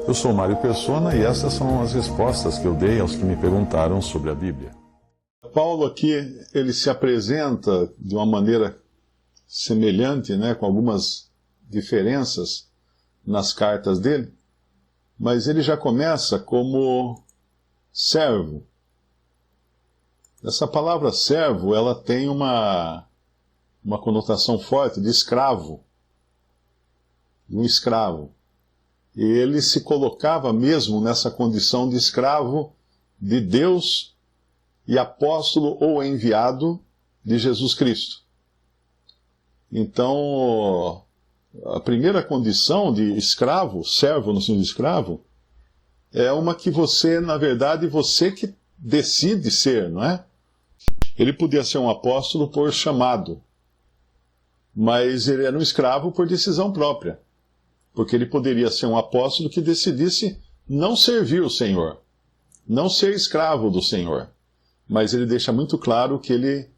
Eu sou Mário Persona e essas são as respostas que eu dei aos que me perguntaram sobre a Bíblia. Paulo aqui, ele se apresenta de uma maneira semelhante, né, com algumas diferenças nas cartas dele, mas ele já começa como servo. Essa palavra servo, ela tem uma conotação forte de escravo, de um escravo. E ele se colocava mesmo nessa condição de escravo de Deus e apóstolo ou enviado de Jesus Cristo. Então, a primeira condição de escravo, servo no sentido de escravo, é uma que você, na verdade, você que decide ser, não é? Ele podia ser um apóstolo por chamado, mas ele era um escravo por decisão própria. Porque ele poderia ser um apóstolo que decidisse não servir o Senhor, não ser escravo do Senhor. Mas ele deixa muito claro que ele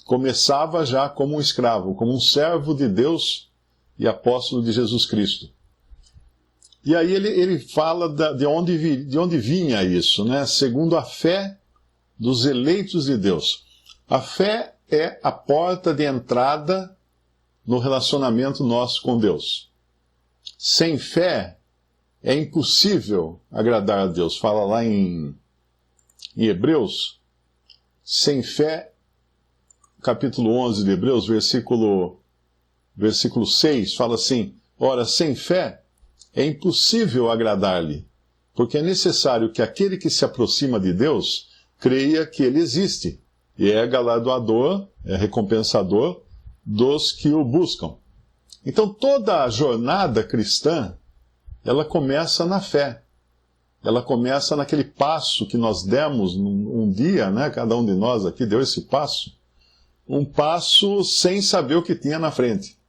começava já como um escravo, como um servo de Deus e apóstolo de Jesus Cristo. E aí ele fala de onde vinha isso, né? Segundo a fé dos eleitos de Deus. A fé é a porta de entrada no relacionamento nosso com Deus. Sem fé, é impossível agradar a Deus. Fala lá em Hebreus. Sem fé, capítulo 11 de Hebreus, versículo 6, fala assim: ora, sem fé, é impossível agradar-lhe, porque é necessário que aquele que se aproxima de Deus creia que ele existe, e é galardoador, é recompensador dos que o buscam. Então toda a jornada cristã, ela começa na fé. Ela começa naquele passo que nós demos um dia, né? Cada um de nós aqui deu esse passo. Um passo sem saber o que tinha na frente.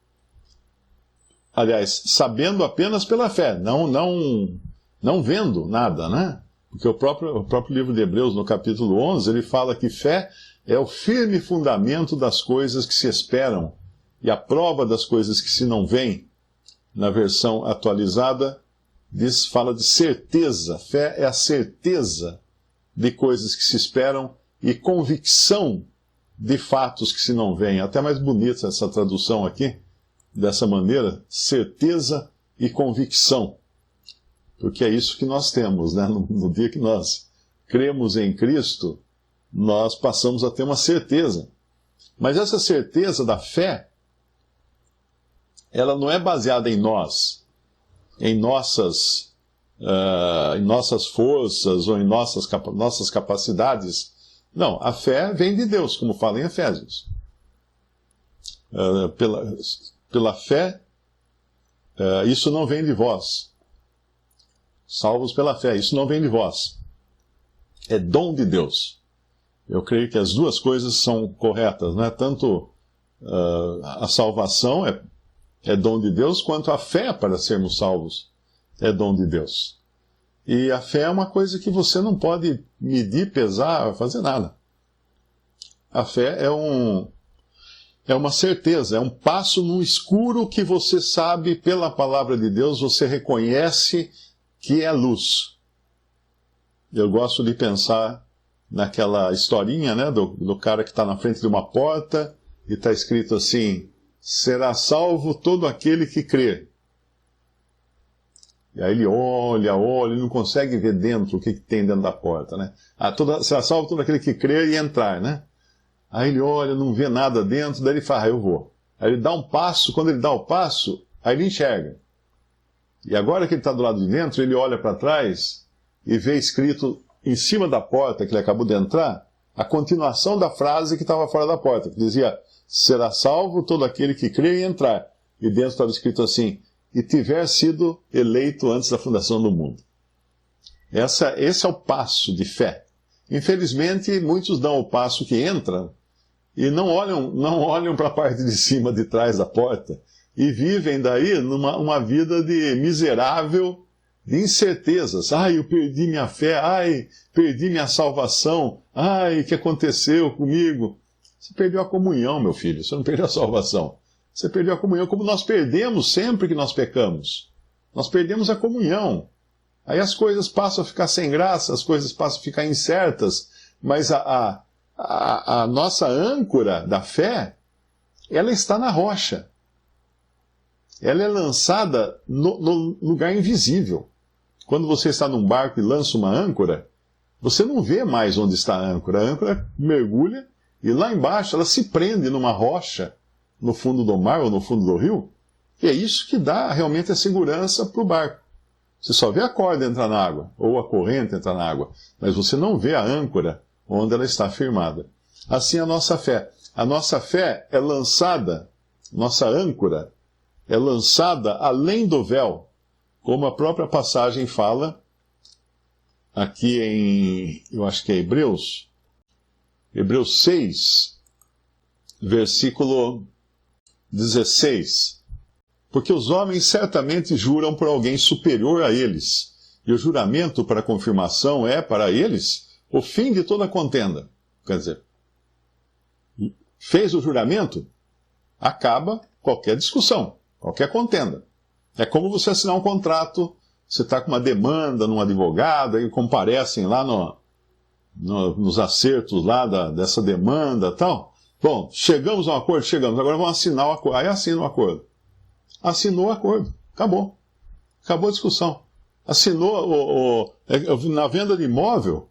Aliás, sabendo apenas pela fé, não vendo nada, né? Porque o próprio livro de Hebreus, no capítulo 11, ele fala que fé é o firme fundamento das coisas que se esperam e a prova das coisas que se não veem. Na versão atualizada, fala de certeza. Fé é a certeza de coisas que se esperam e convicção de fatos que se não veem. Até mais bonita essa tradução aqui, dessa maneira, certeza e convicção. Porque é isso que nós temos, né? No dia que nós cremos em Cristo, nós passamos a ter uma certeza. Mas essa certeza da fé, ela não é baseada em nós, em nossas forças ou em nossas capacidades. Não, a fé vem de Deus, como fala em Efésios. Pela fé, isso não vem de vós. Salvos pela fé, isso não vem de vós. É dom de Deus. Eu creio que as duas coisas são corretas, né? Tanto a salvação é dom de Deus, quanto a fé para sermos salvos é dom de Deus. E a fé é uma coisa que você não pode medir, pesar, fazer nada. A fé é uma certeza, é um passo no escuro que você sabe pela palavra de Deus, você reconhece que é luz. Eu gosto de pensar naquela historinha, né, do cara que está na frente de uma porta e está escrito assim: será salvo todo aquele que crer. E aí ele olha, ele não consegue ver dentro o que tem dentro da porta, né? Será salvo todo aquele que crer e entrar, né? Aí ele olha, não vê nada dentro, daí ele fala: eu vou. Aí ele dá um passo, quando ele dá o passo, aí ele enxerga. E agora que ele está do lado de dentro, ele olha para trás e vê escrito em cima da porta que ele acabou de entrar, a continuação da frase que estava fora da porta, que dizia: será salvo todo aquele que crê e entrar. E dentro estava escrito assim: e tiver sido eleito antes da fundação do mundo. Esse é o passo de fé. Infelizmente, muitos dão o passo que entram e não olham para a parte de cima, de trás da porta, e vivem daí uma vida de miserável, de incertezas. Ai, eu perdi minha fé, ai, perdi minha salvação, ai, o que aconteceu comigo? Você perdeu a comunhão, meu filho, você não perdeu a salvação. Você perdeu a comunhão, como nós perdemos sempre que nós pecamos. Nós perdemos a comunhão. Aí as coisas passam a ficar sem graça, as coisas passam a ficar incertas, mas a nossa âncora da fé, ela está na rocha. Ela é lançada no lugar invisível. Quando você está num barco e lança uma âncora, você não vê mais onde está a âncora. A âncora mergulha e lá embaixo ela se prende numa rocha, no fundo do mar ou no fundo do rio, e é isso que dá realmente a segurança para o barco. Você só vê a corda entrar na água, ou a corrente entrar na água, mas você não vê a âncora onde ela está firmada. Assim a nossa fé. A nossa fé é lançada, nossa âncora é lançada além do véu, como a própria passagem fala aqui em, eu acho que é Hebreus 6, versículo 16. Porque os homens certamente juram por alguém superior a eles, e o juramento para confirmação é, para eles, o fim de toda contenda. Quer dizer, fez o juramento, acaba qualquer discussão, qualquer contenda. É como você assinar um contrato, você está com uma demanda num advogado, aí comparecem lá nos acertos lá dessa demanda e tal. Bom, chegamos a um acordo? Chegamos, agora vamos assinar o acordo. Aí assina o acordo. Assinou o acordo. Acabou. Acabou a discussão. Assinou na venda de imóvel.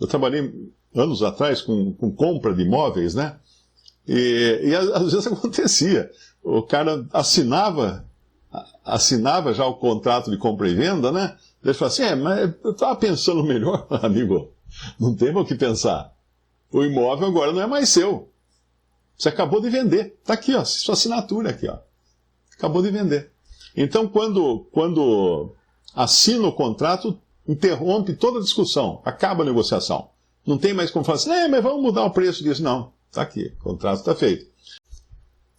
Eu trabalhei anos atrás com compra de imóveis, né? E às vezes acontecia. O cara assinava já o contrato de compra e venda, né? Ele falava assim, mas eu estava pensando melhor, amigo. Não tem o que pensar. O imóvel agora não é mais seu. Você acabou de vender. Está aqui, ó, sua assinatura aqui, ó. Acabou de vender. Então, quando assina o contrato, interrompe toda a discussão, acaba a negociação. Não tem mais como falar assim, mas vamos mudar o preço disso. Não, está aqui, o contrato está feito.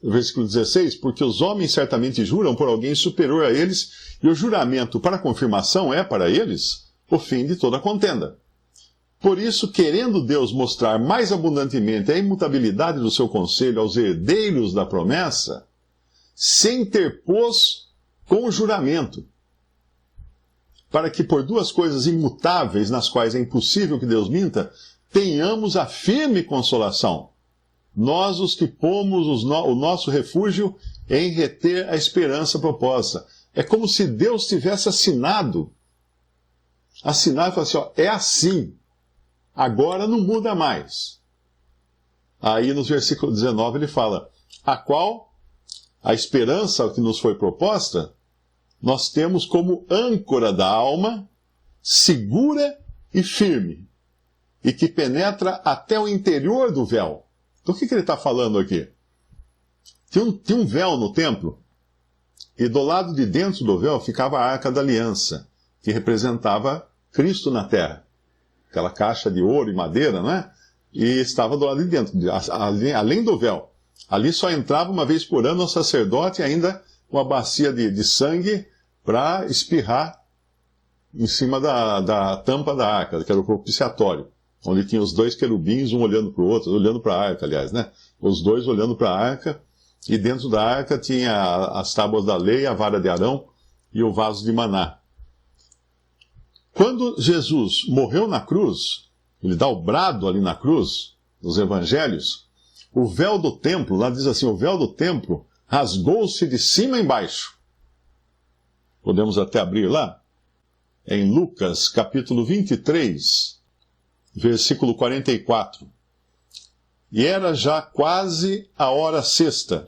Versículo 16, porque os homens certamente juram por alguém superior a eles, e o juramento para confirmação é, para eles, o fim de toda contenda. Por isso, querendo Deus mostrar mais abundantemente a imutabilidade do seu conselho aos herdeiros da promessa, se interpôs com o juramento, para que por duas coisas imutáveis, nas quais é impossível que Deus minta, tenhamos a firme consolação, nós os que pomos o nosso refúgio em reter a esperança proposta. É como se Deus tivesse assinado e falado assim, ó, é assim, agora não muda mais. Aí no versículo 19 ele fala, a qual a esperança que nos foi proposta, nós temos como âncora da alma, segura e firme, e que penetra até o interior do véu. Do que ele está falando aqui? Tinha um véu no templo, e do lado de dentro do véu ficava a Arca da Aliança, que representava Cristo na terra. Aquela caixa de ouro e madeira, não é? E estava do lado de dentro, além do véu. Ali só entrava uma vez por ano o sacerdote e ainda uma bacia de sangue para espirrar em cima da tampa da arca, que era o propiciatório, onde tinha os dois querubins, um olhando para o outro, olhando para a arca, aliás, né? Os dois olhando para a arca, e dentro da arca tinha as tábuas da lei, a vara de Arão e o vaso de maná. Quando Jesus morreu na cruz, ele dá o brado ali na cruz, nos evangelhos, o véu do templo, lá diz assim, o véu do templo rasgou-se de cima a embaixo. Podemos até abrir lá, em Lucas, capítulo 23, versículo 44. E era já quase a hora sexta,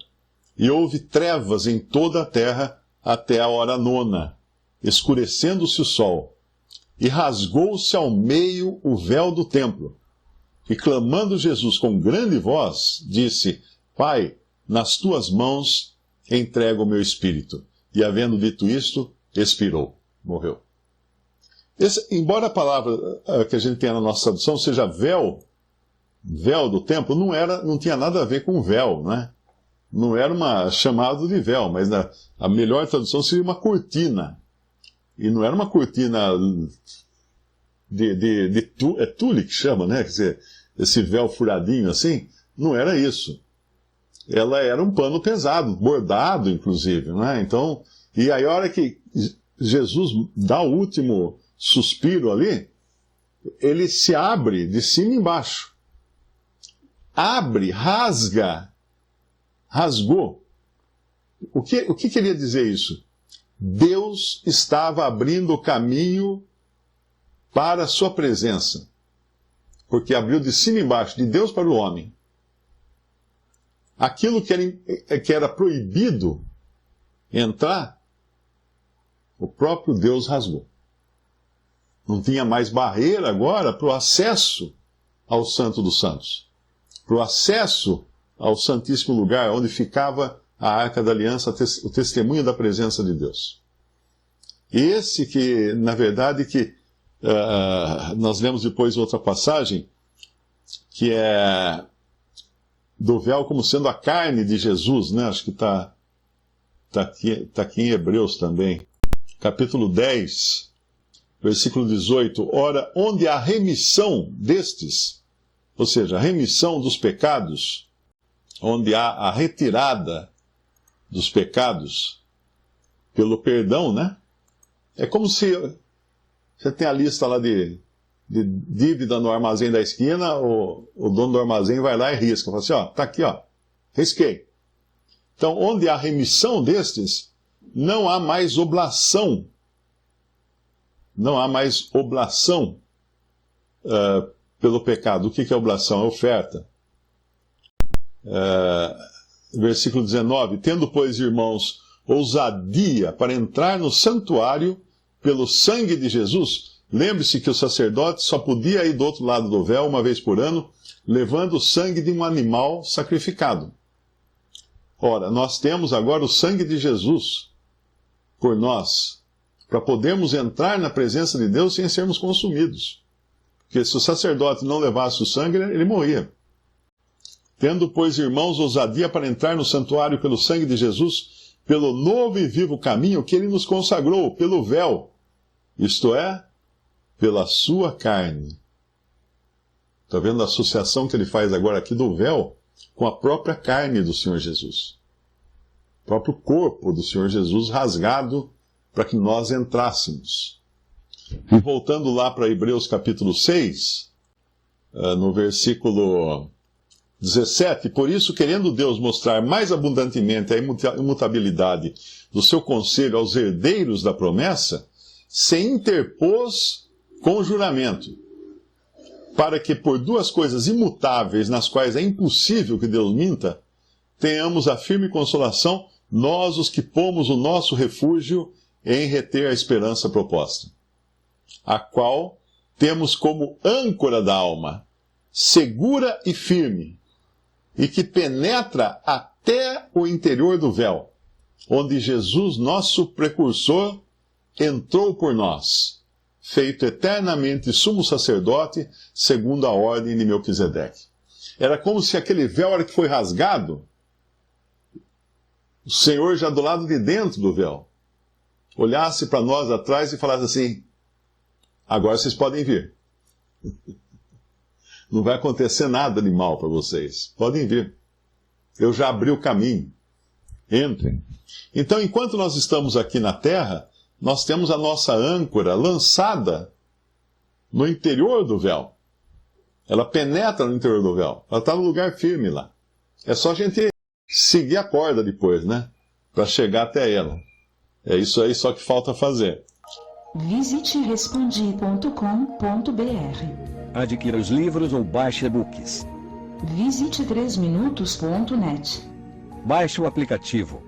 e houve trevas em toda a terra até a hora nona, escurecendo-se o sol, e rasgou-se ao meio o véu do templo. E clamando Jesus com grande voz, disse, Pai, nas tuas mãos entrego o meu espírito. E havendo dito isto, expirou, morreu. Embora a palavra que a gente tem na nossa tradução seja véu do templo, não tinha nada a ver com véu, né? Não era chamado de véu, mas a melhor tradução seria uma cortina. E não era uma cortina é tule que chama, né? Quer dizer, esse véu furadinho assim, não era isso. Ela era um pano pesado, bordado inclusive, né? Então, e aí a hora que Jesus dá o último suspiro ali, ele se abre de cima e embaixo. Abre, rasgou. O que queria dizer isso? Deus estava abrindo o caminho para a sua presença. Porque abriu de cima e embaixo, de Deus para o homem. Aquilo que era proibido entrar, o próprio Deus rasgou. Não tinha mais barreira agora para o acesso ao Santo dos Santos. Para o acesso ao Santíssimo Lugar, onde ficava a Arca da Aliança, o testemunho da presença de Deus. Esse que, na verdade, nós lemos depois outra passagem, que é do véu como sendo a carne de Jesus, né? Acho que está aqui em Hebreus também. Capítulo 10, versículo 18. Ora, onde há remissão destes, ou seja, a remissão dos pecados, onde há a retirada dos pecados pelo perdão, né? É como se você tem a lista lá de dívida no armazém da esquina, o dono do armazém vai lá e risca. Fala assim, ó, tá aqui, ó, risquei. Então, onde há remissão destes, não há mais oblação. Não há mais oblação pelo pecado. O que é oblação? É oferta. Versículo 19. Tendo, pois, irmãos, ousadia para entrar no santuário pelo sangue de Jesus. Lembre-se que o sacerdote só podia ir do outro lado do véu uma vez por ano, levando o sangue de um animal sacrificado. Ora, nós temos agora o sangue de Jesus por nós, para podermos entrar na presença de Deus sem sermos consumidos. Porque se o sacerdote não levasse o sangue, ele morria. Tendo, pois, irmãos, ousadia para entrar no santuário pelo sangue de Jesus, pelo novo e vivo caminho que ele nos consagrou, pelo véu, isto é, pela sua carne. Está vendo a associação que ele faz agora aqui do véu com a própria carne do Senhor Jesus. O próprio corpo do Senhor Jesus rasgado para que nós entrássemos. E voltando lá para Hebreus capítulo 6, no versículo 17, por isso, querendo Deus mostrar mais abundantemente a imutabilidade do seu conselho aos herdeiros da promessa, se interpôs com juramento, para que por duas coisas imutáveis, nas quais é impossível que Deus minta, tenhamos a firme consolação, nós os que pomos o nosso refúgio em reter a esperança proposta, a qual temos como âncora da alma, segura e firme, e que penetra até o interior do véu, onde Jesus, nosso precursor, entrou por nós, feito eternamente sumo sacerdote, segundo a ordem de Melquisedeque. Era como se aquele véu, era que foi rasgado, o Senhor já do lado de dentro do véu, olhasse para nós atrás e falasse assim, agora vocês podem vir. Não vai acontecer nada de mal para vocês. Podem vir. Eu já abri o caminho. Entrem. Então, enquanto nós estamos aqui na terra, nós temos a nossa âncora lançada no interior do véu. Ela penetra no interior do véu. Ela está no lugar firme lá. É só a gente seguir a corda depois, né? Para chegar até ela. É isso aí só que falta fazer. Visite respondi.com.br. Adquira os livros ou baixe e-books. Visite 3minutos.net. Baixe o aplicativo.